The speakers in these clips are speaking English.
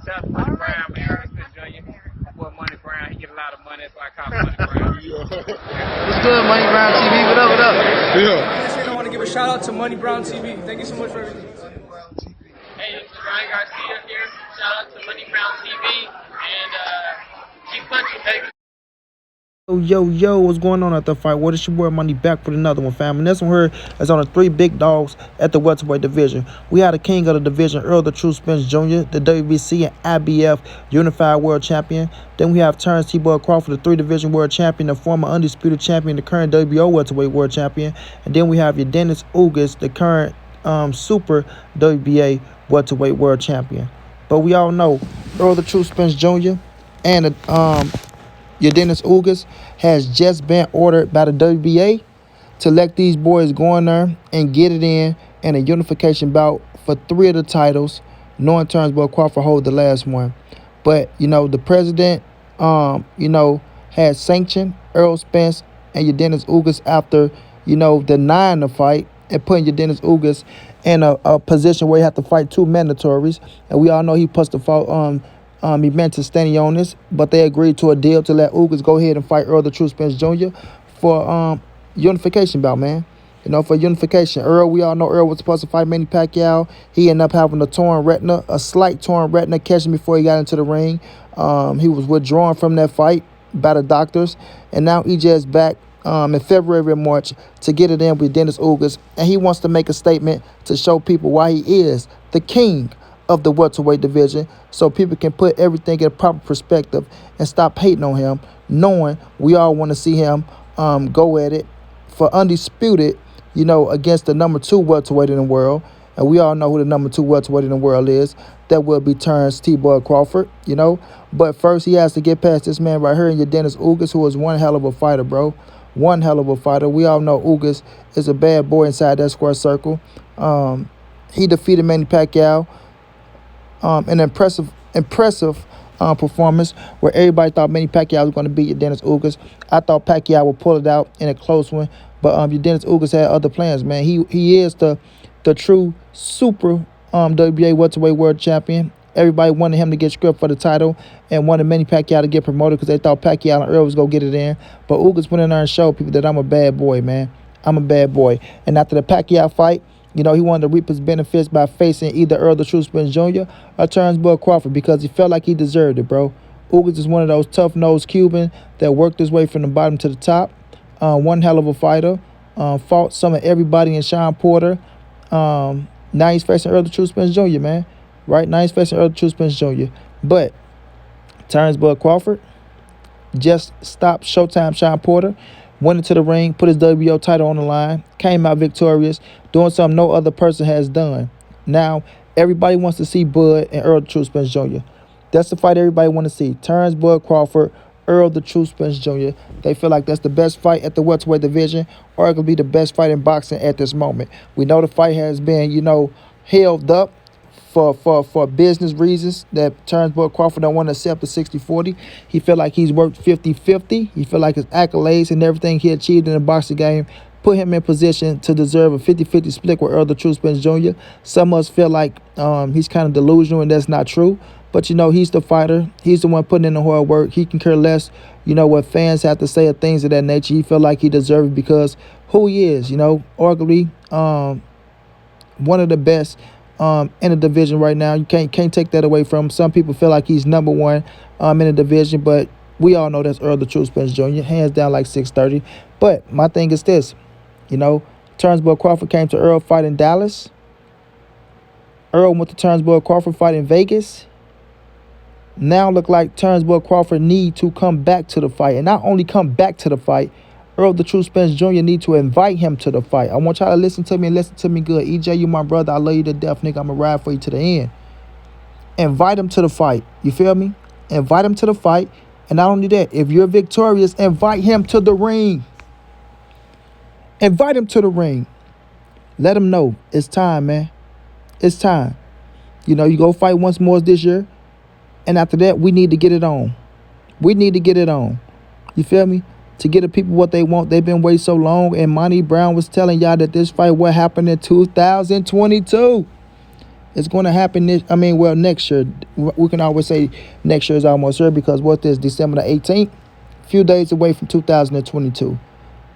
Shout out to Money Brown, man. Errol Spence Jr. My boy Money Brown, he get a lot of money, so I call him Money Brown. What's good, Money Brown TV? What up, what up? I want to give a shout out to Money Brown TV. Thank you so much for everything. Hey, this is Ryan Garcia here. Shout out to Money Brown TV and keep punching, baby. Yo, what's going on at the fight? What is your boy Money back with another one, fam? And this one here is on the 3 big dogs at the welterweight division. We had the king of the division, Errol the True Spence Jr., the WBC and IBF Unified World Champion. Then we have Terence Crawford, the 3-division world champion, the former undisputed champion, the current WBO welterweight world champion. And then we have Yordenis Ugas, the current super WBA welterweight world champion. But we all know Errol the True Spence Jr. and Yordenis Ugas has just been ordered by the WBA to let these boys go in there and get it in a unification bout for 3 of the titles, knowing Terence Crawford hold the last one. But, the president, has sanctioned Errol Spence and Yordenis Ugas after, denying the fight and putting Yordenis Ugas in a position where he had to fight 2 mandatories. And we all know he supposed to fight he meant to stand on this, but they agreed to a deal to let Ugas go ahead and fight Errol the True Spence Jr. for unification bout, man. For unification. We all know Errol was supposed to fight Manny Pacquiao. He ended up having a slight torn retina catching before he got into the ring. He was withdrawn from that fight by the doctors, and now he just back in February and March to get it in with Yordenis Ugas, and he wants to make a statement to show people why he is the king of the welterweight division, so people can put everything in a proper perspective and stop hating on him, knowing we all want to see him go at it for undisputed, against the number 2 welterweight in the world. And we all know who the number 2 welterweight in the world is. That will be Terence Crawford, But first, he has to get past this man right here, Yordenis Ugas, who is one hell of a fighter, bro. One hell of a fighter. We all know Ugas is a bad boy inside that square circle. He defeated Manny Pacquiao. An impressive performance where everybody thought Manny Pacquiao was going to beat Yordenis Ugas. I thought Pacquiao would pull it out in a close one, but Yordenis Ugas had other plans, man. He is the true super WBA welterweight world champion. Everybody wanted him to get script for the title and wanted Manny Pacquiao to get promoted because they thought Pacquiao and Errol was going to get it in. But Ugas went in there and showed people that I'm a bad boy, man. I'm a bad boy. And after the Pacquiao fight, he wanted to reap his benefits by facing either Errol the True Spence Jr. or Terence Crawford because he felt like he deserved it, bro. Ugas is one of those tough-nosed Cubans that worked his way from the bottom to the top. One hell of a fighter. Fought some of everybody in Sean Porter. Now he's facing Errol the True Spence Jr., man. Right? Now he's facing Errol the True Spence Jr. But Terence Crawford just stopped Showtime Sean Porter. Went into the ring, put his WBO title on the line, came out victorious, doing something no other person has done. Now, everybody wants to see Bud and Errol the True Spence Jr. That's the fight everybody want to see. Terence Crawford, Errol the True Spence Jr. They feel like that's the best fight at the welterweight division, or it could be the best fight in boxing at this moment. We know the fight has been, held up for business reasons that Terence Crawford don't want to accept the 60-40. He feel like he's worked 50-50. He feel like his accolades and everything he achieved in the boxing game put him in position to deserve a 50-50 split with Errol the True Spence Jr. Some of us feel like he's kind of delusional, and that's not true. But, he's the fighter. He's the one putting in the hard work. He can care less, what fans have to say or things of that nature. He feel like he deserves it because who he is, arguably one of the best in the division right now. You can't take that away from him. Some people feel like he's number 1 in the division, but we all know that's Errol the True Spence Jr. Hands down like 630. But my thing is this, Terence Crawford came to Errol fight in Dallas. Errol went to Terence Crawford fight in Vegas. Now look like Terence Crawford need to come back to the fight. And not only come back to the fight, Errol the True Spence Jr. need to invite him to the fight. I want y'all to listen to me and listen to me good. EJ, you my brother. I love you to death, nigga. I'm going to ride for you to the end. Invite him to the fight. You feel me? Invite him to the fight. And not only that, if you're victorious, invite him to the ring. Invite him to the ring. Let him know it's time, man. It's time. You go fight once more this year. And after that, we need to get it on. We need to get it on. You feel me? To get the people what they want. They've been waiting so long. And Money Brown was telling y'all that this fight will happen in 2022. It's going to happen next year. We can always say next year is almost here because what this December the 18th, few days away from 2022. You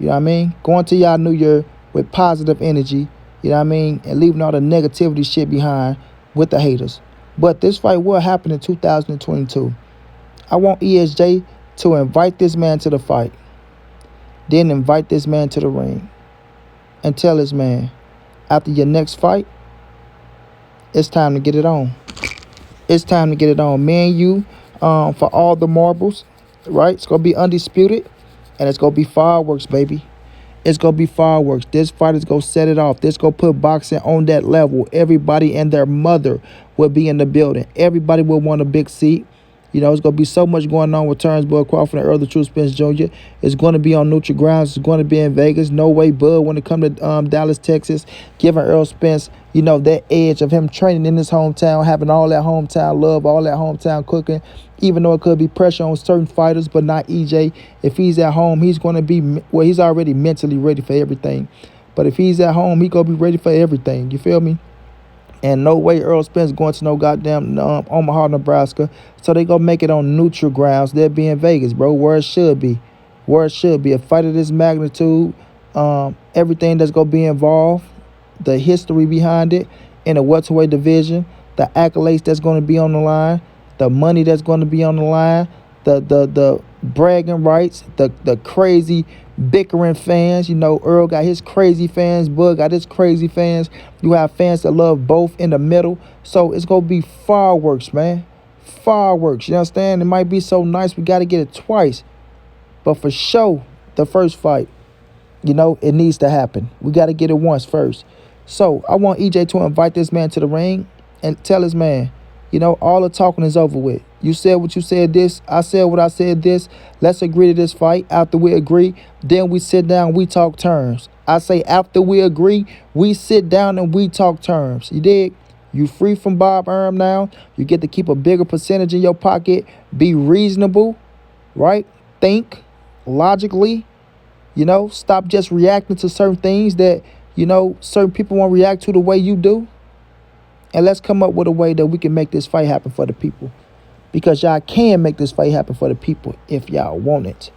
know what I mean? Going to y'all new year with positive energy, you know what I mean? And leaving all the negativity shit behind with the haters. But this fight will happen in 2022. I want ESJ to invite this man to the fight. Then invite this man to the ring. And tell this man, after your next fight, it's time to get it on. It's time to get it on. Me and you, for all the marbles, right? It's going to be undisputed. And it's going to be fireworks, baby. It's going to be fireworks. This fight is going to set it off. This going to put boxing on that level. Everybody and their mother will be in the building. Everybody will want a big seat. You know, it's going to be so much going on with Terence Crawford and Errol the True Spence Jr. It's going to be on neutral grounds. It's going to be in Vegas. No way, Bud, when it comes to Dallas, Texas, giving Errol Spence, you know, that edge of him training in his hometown, having all that hometown love, all that hometown cooking, even though it could be pressure on certain fighters, but not EJ. If he's at home, he's going to be, well, he's already mentally ready for everything. But if he's at home, he going to be ready for everything. You feel me? And no way Errol Spence going to no goddamn Omaha, Nebraska. So they going to make it on neutral grounds. They'll be in Vegas, bro, where it should be. Where it should be. A fight of this magnitude, everything that's going to be involved, the history behind it in the welterweight division, the accolades that's going to be on the line, the money that's going to be on the line, the bragging rights, the crazy bickering fans. You know, Errol got his crazy fans, Bud got his crazy fans. You have fans that love both in the middle. So it's going to be fireworks, man. Fireworks, you understand? It might be so nice we got to get it twice. But for sure, the first fight, you know, it needs to happen. We got to get it once first. So I want EJ to invite this man to the ring and tell his man, you know, all the talking is over with. You said what you said this. I said what I said this. Let's agree to this fight. After we agree, then we sit down, we talk terms. I say after we agree, we sit down and we talk terms. You dig? You free from Bob Arum now. You get to keep a bigger percentage in your pocket. Be reasonable, right? Think logically. You know, stop just reacting to certain things that, you know, certain people won't react to the way you do. And let's come up with a way that we can make this fight happen for the people. Because y'all can make this fight happen for the people if y'all want it.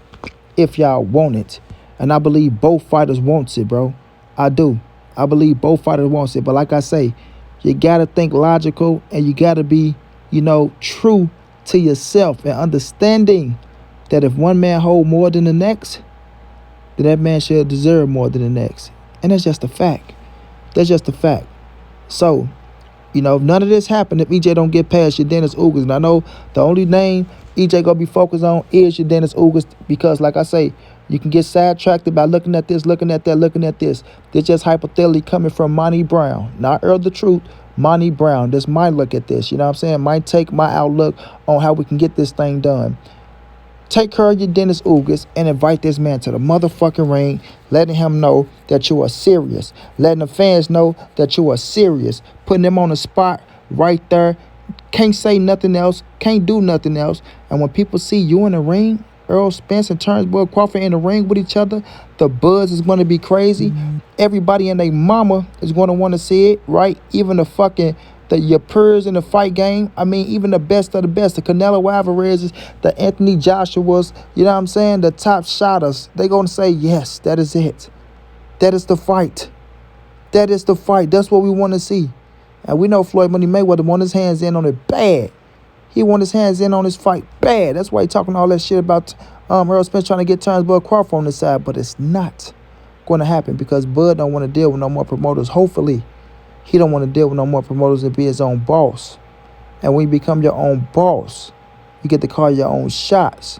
If y'all want it. And I believe both fighters wants it, bro. I do. I believe both fighters wants it. But like I say, you got to think logical and you got to be, you know, true to yourself and understanding that if one man hold more than the next, then that man should deserve more than the next. And that's just a fact. That's just a fact. So, you know, if none of this happened, if EJ don't get past Yordenis Ugas, and I know the only name EJ gonna be focused on is Yordenis Ugas because, like I say, you can get sidetracked by looking at this, looking at that, looking at this. They're just hypothetically coming from Monty Brown, not Errol the Truth, Monty Brown. That's my look at this, you know what I'm saying? My take, my outlook on how we can get this thing done. Take care of Yordenis Ugas and invite this man to the motherfucking ring, letting him know that you are serious. Letting the fans know that you are serious. Putting them on the spot right there. Can't say nothing else. Can't do nothing else. And when people see you in the ring, Errol Spence and Terence Crawford in the ring with each other, the buzz is going to be crazy. Everybody and their mama is going to want to see it, right? Even your peers in the fight game. I mean, even the best of the best, the Canelo Alvarez's, the Anthony Joshua's, you know what I'm saying? The top shotters, they're going to say, yes, that is it. That is the fight. That is the fight. That's what we want to see. And we know Floyd Money Mayweather want his hands in on it bad. He want his hands in on this fight bad. That's why he talking all that shit about Errol Spence trying to get Terence Crawford on the side. But it's not going to happen because Bud don't want to deal with no more promoters. Hopefully, he don't want to deal with no more promoters and be his own boss. And when you become your own boss, you get to call your own shots.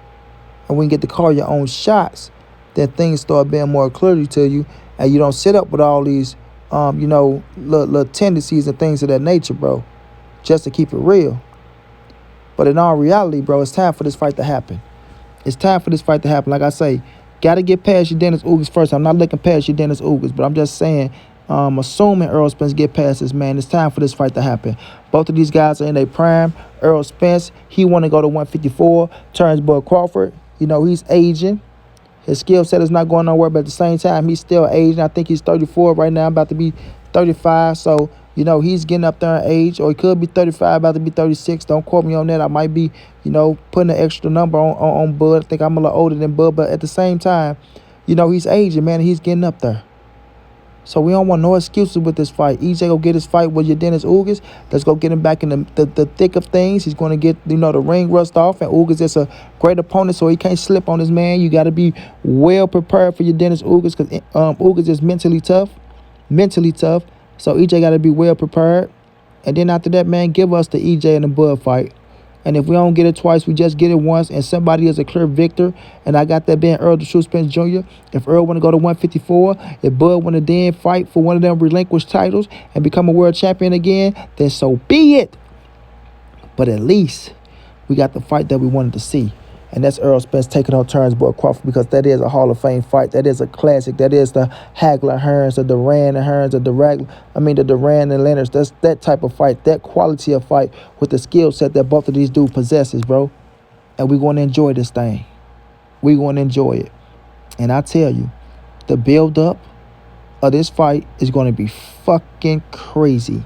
And when you get to call your own shots, then things start being more clearly to you. And you don't sit up with all these, little tendencies and things of that nature, bro. Just to keep it real. But in all reality, bro, it's time for this fight to happen. It's time for this fight to happen. Like I say, got to get past Yordenis Ugas first. I'm not looking past Yordenis Ugas, but I'm just saying, assuming Errol Spence get past this man, it's time for this fight to happen. Both of these guys are in their prime. Errol Spence, he want to go to 154. Terence Crawford, you know, he's aging. His skill set is not going nowhere, but at the same time, he's still aging. I think he's 34 right now, about to be 35. So, You know, he's getting up there in age, or he could be 35, about to be 36. Don't quote me on that. I might be, putting an extra number on Bud. I think I'm a little older than Bud, but at the same time, he's aging, man, and he's getting up there. So we don't want no excuses with this fight. EJ go get his fight with Yordenis Ugas. Let's go get him back in the thick of things. He's going to get, the ring rust off. And Ugas is a great opponent, so he can't slip on his man. You got to be well prepared for Yordenis Ugas because Ugas is mentally tough. So EJ got to be well prepared. And then after that, man, give us the EJ and the Bud fight. And if we don't get it twice, we just get it once, and somebody is a clear victor. And I got that being Errol the True Spence Jr. If Errol want to go to 154, if Bud want to then fight for one of them relinquished titles and become a world champion again, then so be it. But at least we got the fight that we wanted to see. And that's Errol Spence taking on Terence Crawford, because that is a Hall of Fame fight. That is a classic. That is the Hagler Hearns, the Duran and Hearns, the Duran and Leonards. That's that type of fight, that quality of fight with the skill set that both of these dudes possesses, bro. And we're going to enjoy this thing. We're going to enjoy it. And I tell you, the build-up of this fight is going to be fucking crazy.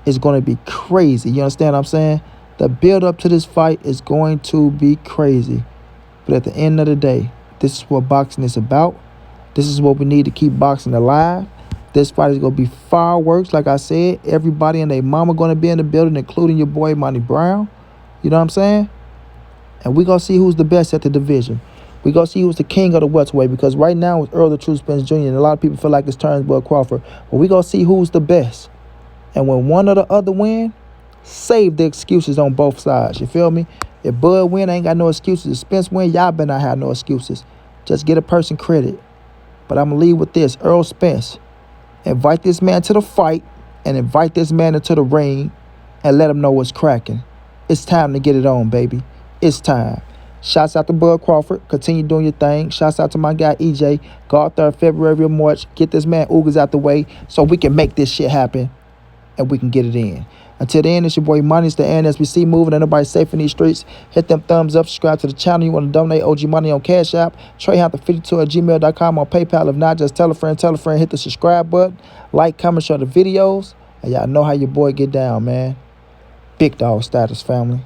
It's going to be crazy. You understand what I'm saying? The build-up to this fight is going to be crazy. But at the end of the day, this is what boxing is about. This is what we need to keep boxing alive. This fight is going to be fireworks. Like I said, everybody and their mama going to be in the building, including your boy, Monty Brown. You know what I'm saying? And we're going to see who's the best at the division. We're going to see who's the king of the welterweight, because right now it's Errol the True Spence Jr. and a lot of people feel like it's Terence Crawford. But we're going to see who's the best. And when one or the other win, save the excuses on both sides. You feel me? If Bud win, I ain't got no excuses. If Spence win, y'all better not have no excuses. Just get a person credit. But I'm going to leave with this. Errol Spence, invite this man to the fight and invite this man into the ring and let him know what's cracking. It's time to get it on, baby. It's time. Shouts out to Bud Crawford. Continue doing your thing. Shouts out to my guy EJ. Go out there February or March. Get this man Ugas out the way so we can make this shit happen and we can get it in. Until then, it's your boy Money. It's the NSBC moving. Ain't nobody safe in these streets. Hit them thumbs up. Subscribe to the channel. You want to donate OG Money on Cash App. TreyHunter52@gmail.com on PayPal. If not, just tell a friend. Hit the subscribe button. Like, comment, share the videos. And y'all know how your boy get down, man. Big dog status, family.